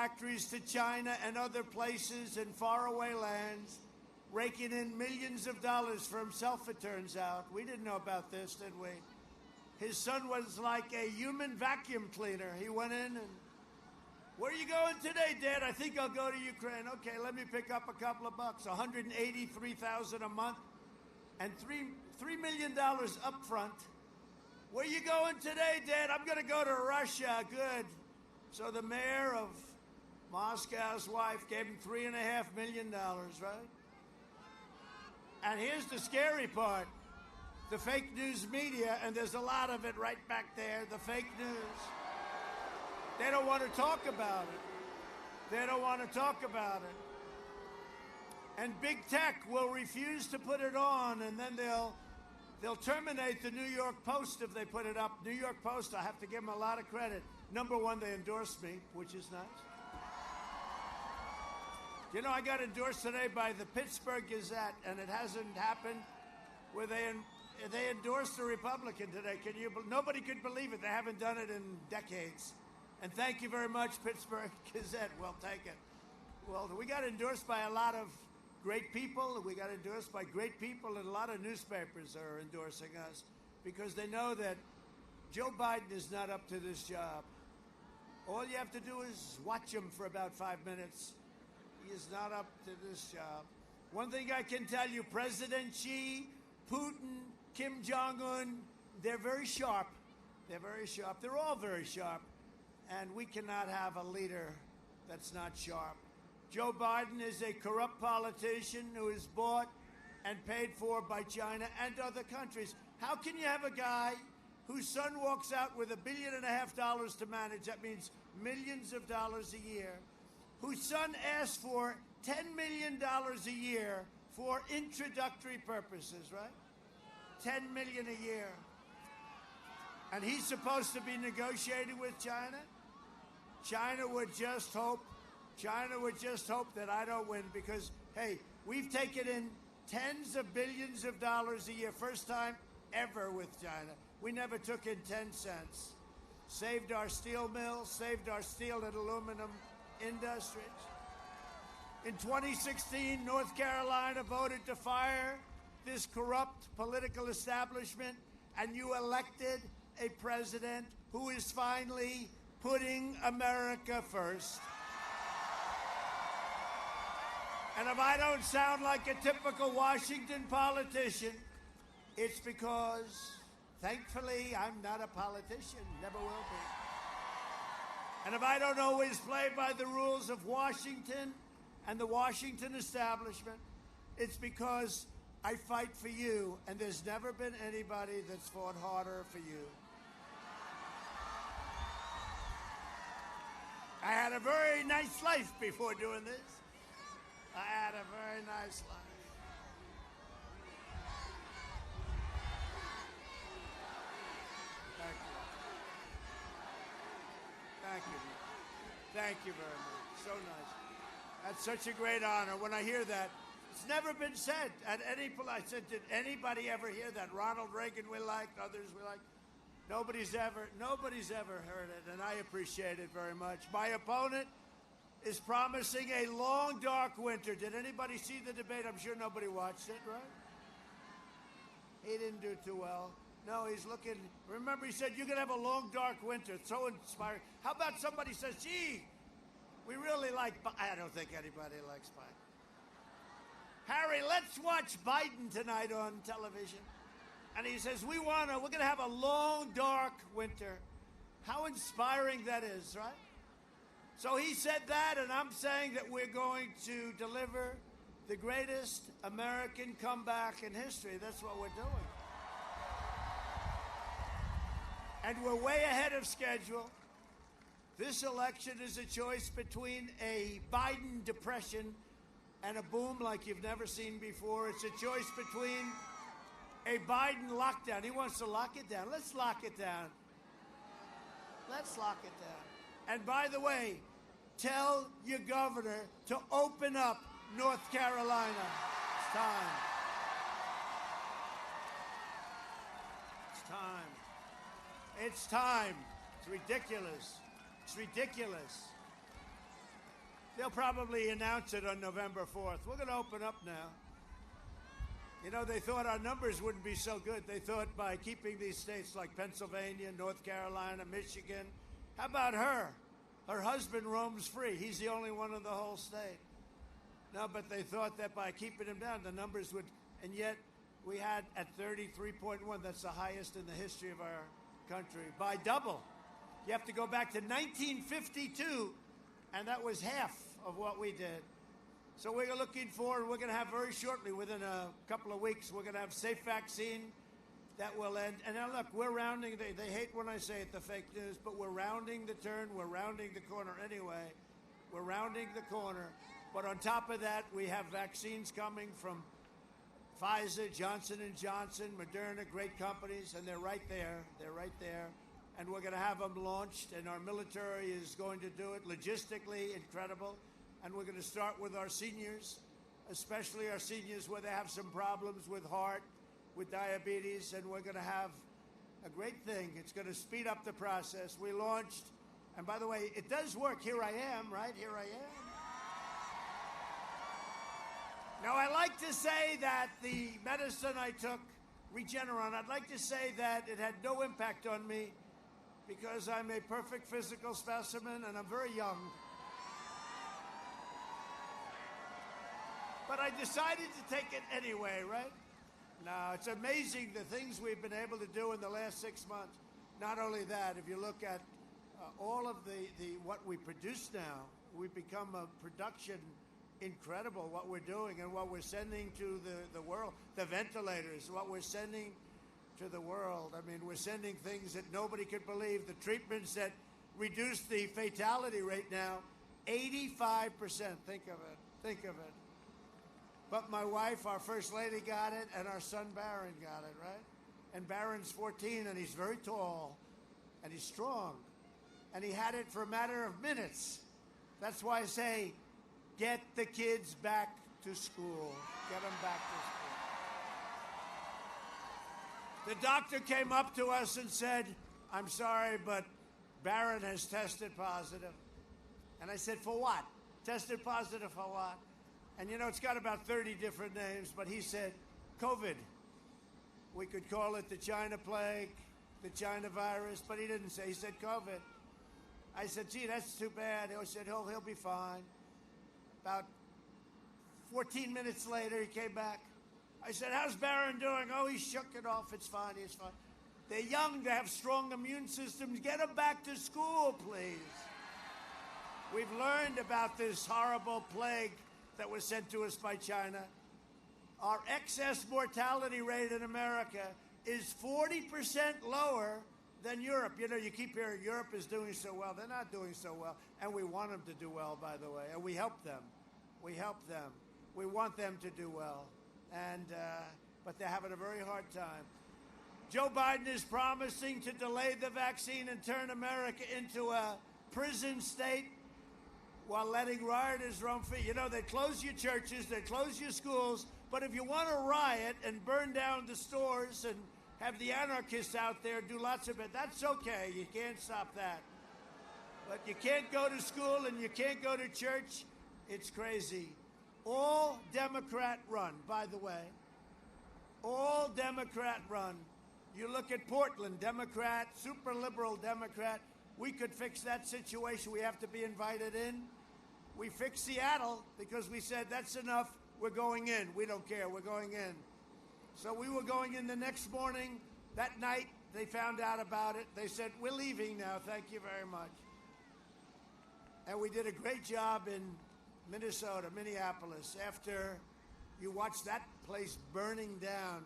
factories to China and other places in faraway lands, raking in millions of dollars for himself, it turns out. We didn't know about this, did we? His son was like a human vacuum cleaner. He went in and, where are you going today, Dad? I think I'll go to Ukraine. Okay, let me pick up a couple of bucks. $183,000 a month and $3 million up front. Where you going today, Dad? I'm going to go to Russia. Good. So the mayor of Moscow's wife gave him $3.5 million, right? And here's the scary part. The fake news media, and there's a lot of it right back there, the fake news. They don't want to talk about it. They don't want to talk about it. And big tech will refuse to put it on, and then they'll terminate the New York Post if they put it up. New York Post, I have to give them a lot of credit. Number one, they endorsed me, which is nice. You know, I got endorsed today by the Pittsburgh Gazette, and it hasn't happened where they endorsed a Republican today. Nobody could believe it. They haven't done it in decades. And thank you very much, Pittsburgh Gazette. We'll take it. Well, we got endorsed by a lot of great people. We got endorsed by great people, and a lot of newspapers are endorsing us because they know that Joe Biden is not up to this job. All you have to do is watch him for about 5 minutes. He is not up to this job. One thing I can tell you, President Xi, Putin, Kim Jong-un, they're very sharp. They're very sharp. They're all very sharp. And we cannot have a leader that's not sharp. Joe Biden is a corrupt politician who is bought and paid for by China and other countries. How can you have a guy whose son walks out with $1.5 billion to manage? That means millions of dollars a year. Whose son asks for $10 million a year for introductory purposes, right? $10 million a year. And he's supposed to be negotiating with China? China would just hope that I don't win because, hey, we've taken in tens of billions of dollars a year. First time ever with China. We never took in 10 cents. Saved our steel mills, saved our steel and aluminum industries. In 2016, North Carolina voted to fire this corrupt political establishment, and you elected a president who is finally putting America first. And if I don't sound like a typical Washington politician, it's because, thankfully, I'm not a politician, never will be. And if I don't always play by the rules of Washington and the Washington establishment, it's because I fight for you, and there's never been anybody that's fought harder for you. I had a very nice life before doing this. I had a very nice life. Thank you. Thank you. Thank you very much. So nice. That's such a great honor. When I hear that, it's never been said at any point. I said, did anybody ever hear that? Ronald Reagan we liked, others we liked. Nobody's ever heard it, and I appreciate it very much. My opponent is promising a long, dark winter. Did anybody see the debate? I'm sure nobody watched it, right? He didn't do too well. No, he's looking. Remember, he said, you're going to have a long, dark winter. It's so inspiring. How about somebody says, gee, we really like, I don't think anybody likes Biden. Harry, let's watch Biden tonight on television. And he says, we're going to have a long, dark winter. How inspiring that is, right? So he said that, and I'm saying that we're going to deliver the greatest American comeback in history. That's what we're doing. And we're way ahead of schedule. This election is a choice between a Biden depression and a boom like you've never seen before. It's a choice between a Biden lockdown. He wants to lock it down. Let's lock it down. Let's lock it down. And by the way, tell your governor to open up North Carolina. It's time. It's time. It's time. It's ridiculous. It's ridiculous. They'll probably announce it on November 4th. We're going to open up now. You know, they thought our numbers wouldn't be so good. They thought by keeping these states like Pennsylvania, North Carolina, Michigan, how about her? Her husband roams free. He's the only one in the whole state. No, but they thought that by keeping him down, the numbers would, and yet we had at 33.1, that's the highest in the history of our country, by double. You have to go back to 1952, and that was half of what we did. So we're looking for, we're going to have very shortly, within a couple of weeks, we're going to have safe vaccine that will end. And now look, we're rounding, they hate when I say it, the fake news, but we're rounding the turn, we're rounding the corner anyway. We're rounding the corner. But on top of that, we have vaccines coming from Pfizer, Johnson & Johnson, Moderna, great companies, and they're right there. They're right there. And we're going to have them launched, and our military is going to do it logistically incredible. And we're going to start with our seniors, especially our seniors where they have some problems with heart, with diabetes, and we're going to have a great thing. It's going to speed up the process. We launched, and by the way, it does work. Here I am, right? Here I am. Now, I like to say that the medicine I took, Regeneron, I'd like to say that it had no impact on me because I'm a perfect physical specimen and I'm very young. But I decided to take it anyway, right? Now, it's amazing the things we've been able to do in the last 6 months. Not only that, if you look at all of what we produce now, we've become a production incredible, what we're doing and what we're sending to the world. The ventilators, what we're sending to the world. I mean, we're sending things that nobody could believe. The treatments that reduce the fatality rate now, 85%. Think of it. Think of it. But my wife, our First Lady, got it, and our son Barron got it, right? And Barron's 14, and he's very tall, and he's strong. And he had it for a matter of minutes. That's why I say, get the kids back to school. Get them back to school. The doctor came up to us and said, I'm sorry, but Barron has tested positive. And I said, for what? Tested positive for what? And, you know, it's got about 30 different names, but he said, COVID. We could call it the China plague, the China virus, but he didn't say. He said COVID. I said, gee, that's too bad. He said, he'll be fine. About 14 minutes later, he came back. I said, how's Barron doing? Oh, he shook it off. It's fine. He's fine. They're young. They have strong immune systems. Get them back to school, please. We've learned about this horrible plague that was sent to us by China. Our excess mortality rate in America is 40% lower than Europe. You know, you keep hearing Europe is doing so well. They're not doing so well. And we want them to do well, by the way. And we help them. We help them. We want them to do well. And but they're having a very hard time. Joe Biden is promising to delay the vaccine and turn America into a prison state while letting rioters roam free. You know, they close your churches, they close your schools, but if you want to riot and burn down the stores and have the anarchists out there do lots of it, that's okay. You can't stop that. But you can't go to school and you can't go to church. It's crazy. All Democrat run, by the way. All Democrat run. You look at Portland, Democrat, super liberal Democrat. We could fix that situation. We have to be invited in. We fixed Seattle because we said, that's enough. We're going in. We don't care. We're going in. So we were going in the next morning. That night, they found out about it. They said, we're leaving now. Thank you very much. And we did a great job in Minnesota, Minneapolis. After you watch that place burning down,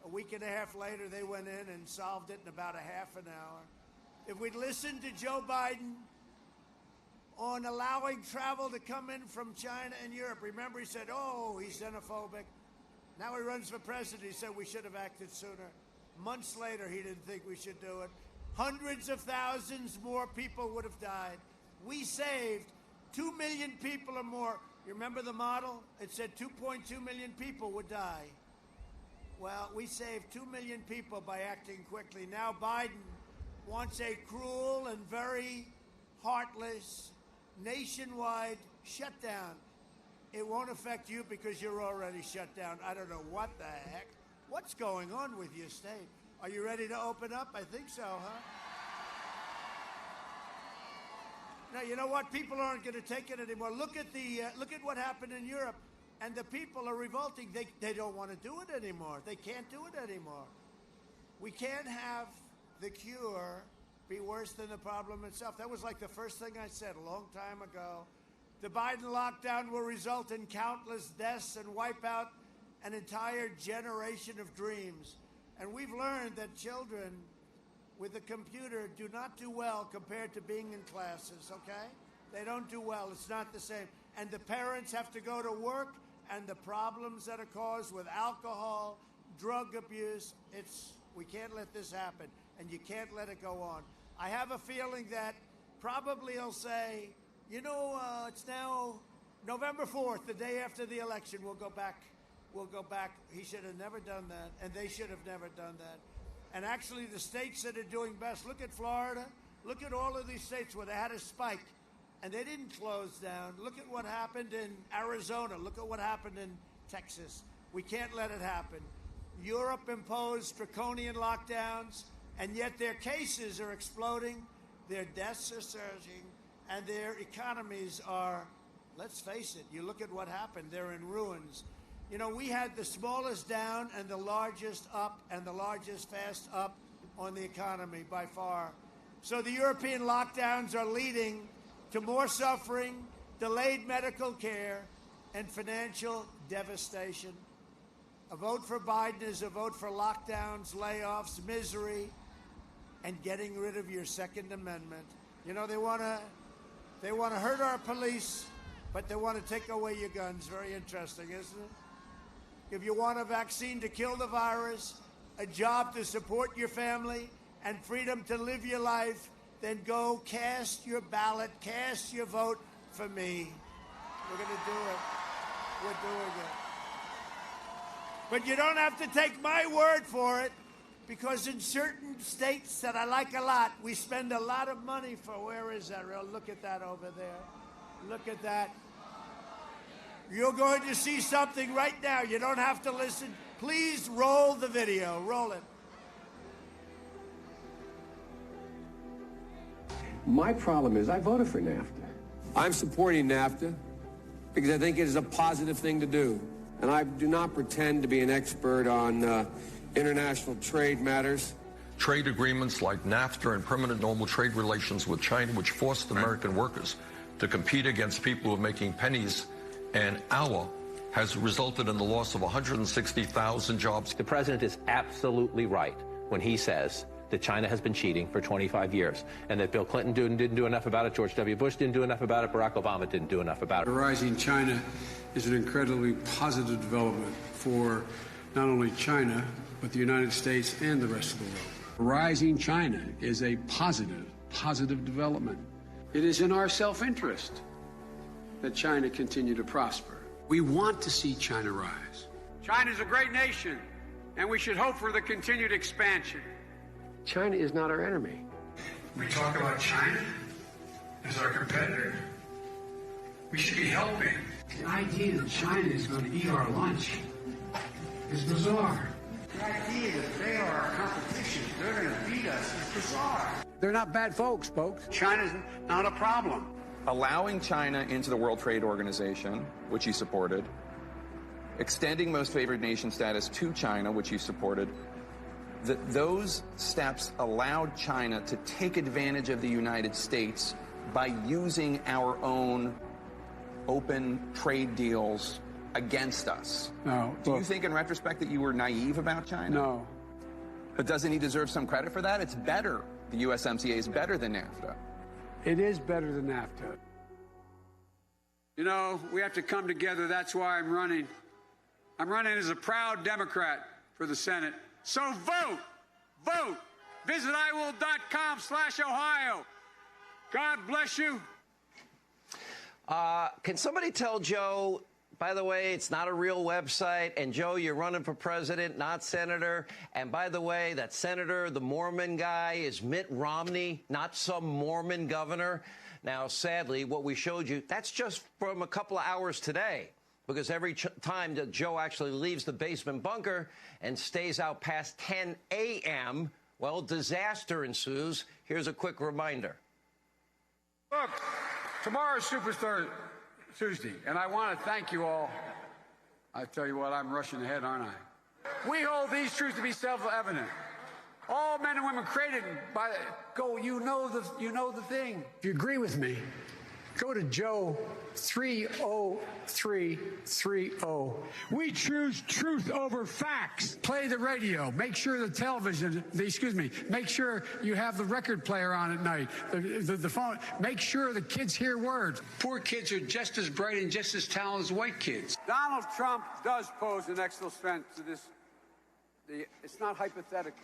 a week and a half later, they went in and solved it in about a half an hour. If we'd listened to Joe Biden on allowing travel to come in from China and Europe, remember he said, oh, he's xenophobic. Now he runs for president. He said we should have acted sooner. Months later, he didn't think we should do it. Hundreds of thousands more people would have died. We saved 2 million people or more. You remember the model? It said 2.2 million people would die. Well, we saved 2 million people by acting quickly. Now Biden wants a cruel and very heartless nationwide shutdown. It won't affect you because you're already shut down. I don't know what the heck. What's going on with your state? Are you ready to open up? I think so, huh? Now, you know what? People aren't going to take it anymore. Look at what happened in Europe, and the people are revolting. They don't want to do it anymore. They can't do it anymore. We can't have the cure be worse than the problem itself. That was like the first thing I said a long time ago. The Biden lockdown will result in countless deaths and wipe out an entire generation of dreams. And we've learned that children with a computer do not do well compared to being in classes, okay? They don't do well. It's not the same. And the parents have to go to work, and the problems that are caused with alcohol, drug abuse, we can't let this happen, and you can't let it go on. I have a feeling that probably he'll say, you know, it's now November 4th, the day after the election. We'll go back. He should have never done that, and they should have never done that. And actually, the states that are doing best, look at Florida. Look at all of these states where they had a spike, and they didn't close down. Look at what happened in Arizona. Look at what happened in Texas. We can't let it happen. Europe imposed draconian lockdowns, and yet their cases are exploding, their deaths are surging, and their economies are, let's face it, you look at what happened, they're in ruins. You know, we had the smallest down and the largest up and the largest fast up on the economy by far. So the European lockdowns are leading to more suffering, delayed medical care, and financial devastation. A vote for Biden is a vote for lockdowns, layoffs, misery, and getting rid of your Second Amendment. You know, they want to hurt our police, but they want to take away your guns. Very interesting, isn't it? If you want a vaccine to kill the virus, a job to support your family, and freedom to live your life, then go cast your ballot, cast your vote for me. We're going to do it. We're doing it. But you don't have to take my word for it, because in certain states that I like a lot, we spend a lot of money for, where is that? Look at that over there. Look at that. You're going to see something right now. You don't have to listen. Please roll the video. Roll it. My problem is I voted for NAFTA. I'm supporting NAFTA because I think it is a positive thing to do. And I do not pretend to be an expert on international trade matters. Trade agreements like NAFTA and permanent normal trade relations with China, which forced American workers to compete against people who are making pennies an hour, has resulted in the loss of 160,000 jobs. The president is absolutely right when he says that China has been cheating for 25 years and that Bill Clinton didn't do enough about it, George W. Bush didn't do enough about it, Barack Obama didn't do enough about it. Rising China is an incredibly positive development for not only China, but the United States and the rest of the world. Rising China is a positive development. It is in our self-interest that China continue to prosper. We want to see China rise. China is a great nation, and we should hope for the continued expansion. China is not our enemy. We talk about China as our competitor. We should be helping. The idea that China is going to eat our lunch is bizarre. The idea that they are our competition, they're going to beat us, is bizarre. They're not bad folks, folks. China's not a problem. Allowing China into the World Trade Organization, which he supported, extending most favored nation status to China, which he supported, those steps allowed China to take advantage of the United States by using our own open trade deals against us. No. Do you think in retrospect that you were naive about China? No. But doesn't he deserve some credit for that? It's better. The USMCA is better than NAFTA. It is better than NAFTA. You know, we have to come together. That's why I'm running. I'm running as a proud Democrat for the Senate. So vote. Vote. Visit iwill.com/Ohio. God bless you. Can somebody tell Joe, by the way, it's not a real website, and Joe, you're running for president, not senator, and by the way, that senator, the Mormon guy, is Mitt Romney, not some Mormon governor. Now, sadly, what we showed you, that's just from a couple of hours today, because every time that Joe actually leaves the basement bunker and stays out past 10 a.m., well, disaster ensues. Here's a quick reminder. Look, tomorrow's Superstar Tuesday, and I want to thank you all. I tell you what, I'm rushing ahead, aren't I? We hold these truths to be self-evident. All men and women created by you know the thing. If you agree with me, go to Joe 30330. We choose truth over facts. Play the radio. Make sure the television, make sure you have the record player on at night, the phone. Make sure the kids hear words. Poor kids are just as bright and just as talented as white kids. Donald Trump does pose an extra threat to this. It's not hypothetical.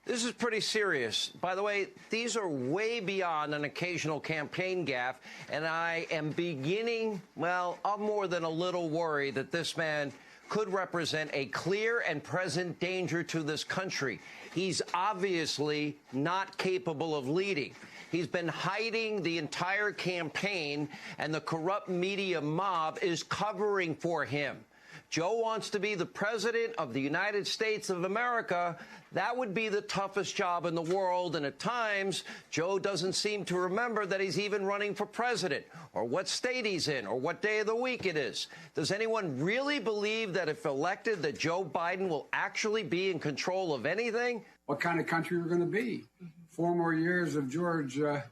This is pretty serious. By the way, these are way beyond an occasional campaign gaffe, and I am beginning, well, I'm more than a little worried that this man could represent a clear and present danger to this country. He's obviously not capable of leading. He's been hiding the entire campaign, and the corrupt media mob is covering for him. Joe wants to be the president of the United States of America. That would be the toughest job in the world, and at times, Joe doesn't seem to remember that he's even running for president, or what state he's in, or what day of the week it is. Does anyone really believe that if elected, that Joe Biden will actually be in control of anything? What kind of country we're going to be? 4 more years of George, going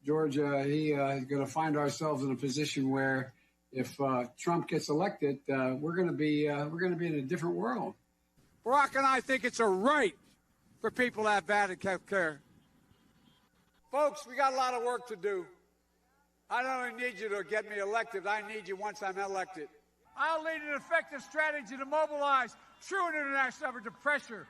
to find ourselves in a position where if Trump gets elected, we're going to be in a different world. Barack and I think it's a right for people to have bad health care. Folks, we got a lot of work to do. I don't only need you to get me elected, I need you once I'm elected. I'll lead an effective strategy to mobilize true international effort to pressure.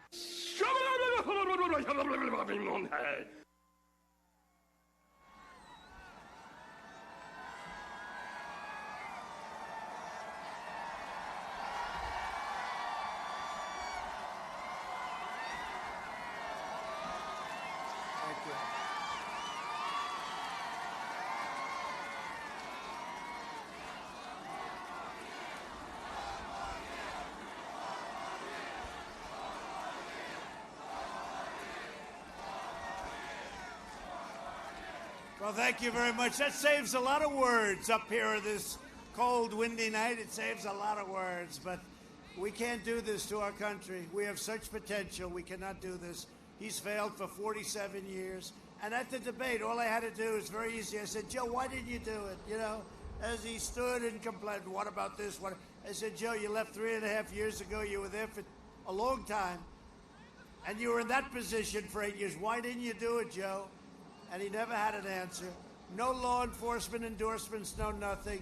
Well, thank you very much. That saves a lot of words up here on this cold, windy night. It saves a lot of words, but we can't do this to our country. We have such potential. We cannot do this. He's failed for 47 years. And at the debate, all I had to do is very easy. I said, Joe, why didn't you do it? You know, as he stood and complained, what about this? What? I said, Joe, you left 3.5 years ago. You were there for a long time. And you were in that position for 8 years. Why didn't you do it, Joe? And he never had an answer. No law enforcement endorsements, no nothing.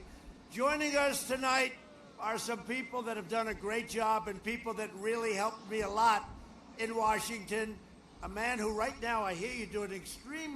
Joining us tonight are some people that have done a great job and people that really helped me a lot in Washington. A man who right now I hear you do an extremely